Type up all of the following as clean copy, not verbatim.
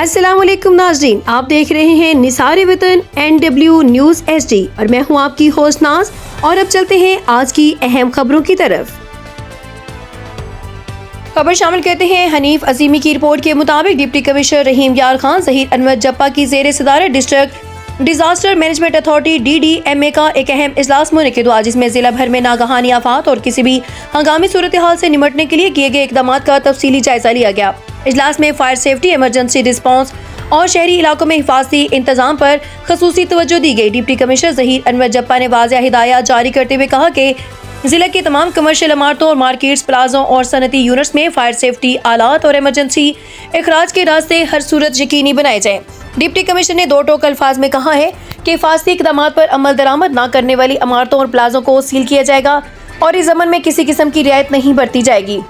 अस्सलाम वालेकुम नाज़रीन, आप देख रहे हैं निसार वतन NW न्यूज़ HD और मैं हूं आपकी होस्ट नाज। और अब चलते हैं आज की अहम खबरों की तरफ। खबर शामिल करते हैं हनीफ अजीमी की रिपोर्ट के मुताबिक डिप्टी कमिश्नर रहीम यार खान ज़हीर अनवर जप्पा की ज़ेर सदारत district disaster management authority DDMA का एक अहम इजलास मुनक़िद हुआ, जिसमें जिला भर में नागहानी आफात और किसी भी हंगामी सूरत हाल से निपटने के लिए किए गए इकदाम का तफसीली जायजा लिया गया। इजलास में फायर सेफ्टी, इमरजेंसी रिस्पांस और शहरी इलाकों में हिफाजती इंतजाम पर खसूसी तवज्जो दी गई। डिप्टी कमिश्नर ज़हीर अनवर जप्पा ने वाज़ेह हिदायत जारी करते हुए कहा कि जिले की तमाम कमर्शियल इमारतों और मार्केट्स, प्लाजों और सनती यूनिट्स में फायर सेफ्टी आलात और इमरजेंसी इखराज के रास्ते हर सूरत यकीनी बनाए जाएं। डिप्टी कमिश्नर ने दो टोक अल्फाज में कहा है कि हिफाजती इक़दाम पर अमल दरामद न करने वाली इमारतों और प्लाजों को सील किया जाएगा और इस ज़मन में किसी किस्म की रियायत नहीं बरती जाएगी।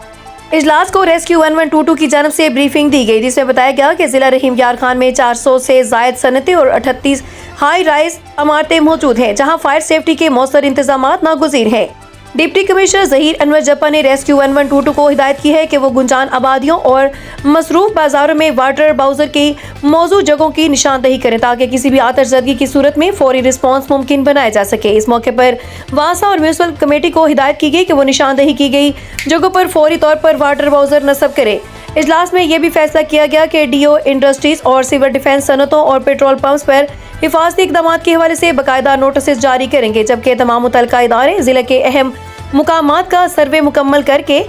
इजलास को रेस्क्यू 1122 की जानब से ब्रीफिंग दी गई, जिसमें बताया गया कि जिला रहीम यार खान में 400 से जायद सनतें और 38 हाई राइज इमारतें मौजूद हैं, जहां फायर सेफ्टी के मौसर इंतजाम नागुज़ीर हैं। डिप्टी कमिश्नर ज़हीर अनवर जप्पा ने रेस्क्यू 1122 को हिदायत की है कि वो गुंजान आबादियों और मसरूफ बाजारों में वाटर बाउजर की मौजूद जगहों की निशानदही करें, ताकि किसी भी आतिशज़दगी की सूरत में फौरी रिस्पांस मुमकिन बनाया जा सके। इस मौके पर वासा और म्यूनसिपल कमेटी को हिदायत की गई कि वो निशानदही की गई जगहों पर फौरी तौर पर वाटर बाउजर नस्ब करे। इजलास में यह भी फैसला किया गया कि DO इंडस्ट्रीज और सिविल डिफेंस सनतों और पेट्रोल पंप्स पर हिफाजती इक़दाम के हवाले से बाकायदा नोटिस जारी करेंगे, जबकि तमाम मुतल्लिका इदारे जिले के अहम मुकामात का सर्वे मुकम्मल करके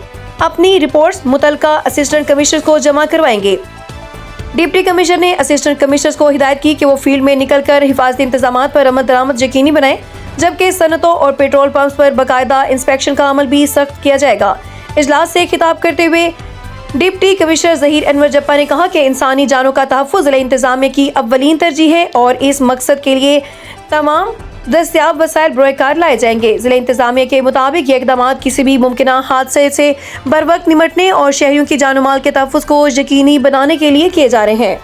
अपनी रिपोर्ट्स मुतल्लिका असिस्टेंट कमिश्नर को जमा करवाएंगे। डिप्टी कमिश्नर ने असिस्टेंट कमिश्नर्स को हिदायत की कि वो फील्ड में निकलकर हिफाजती इंतजाम पर अमल दरामद यकीनी बनाएं, जबकि सनतों और पेट्रोल पंप्स पर बाकायदा इंस्पेक्शन का अमल भी सख्त किया जाएगा। इजलास से खिताब करते हुए डिप्टी कमिश्नर ज़हीर अनवर जप्पा ने कहा कि इंसानी जानों का तहफ़्फ़ुज़ ज़िला इंतज़ामिया की अव्वलीन तरजीह है और इस मकसद के लिए तमाम दस्तियाब वसाइल बरोकार लाए जाएंगे। ज़िला इंतज़ामिया के मुताबिक ये इक़दाम किसी भी मुमकिना हादसे से बर वक्त निपटने और शहरियों की जान माल के तहफ़्फ़ुज़ को यकीनी बनाने के लिए किए जा रहे हैं।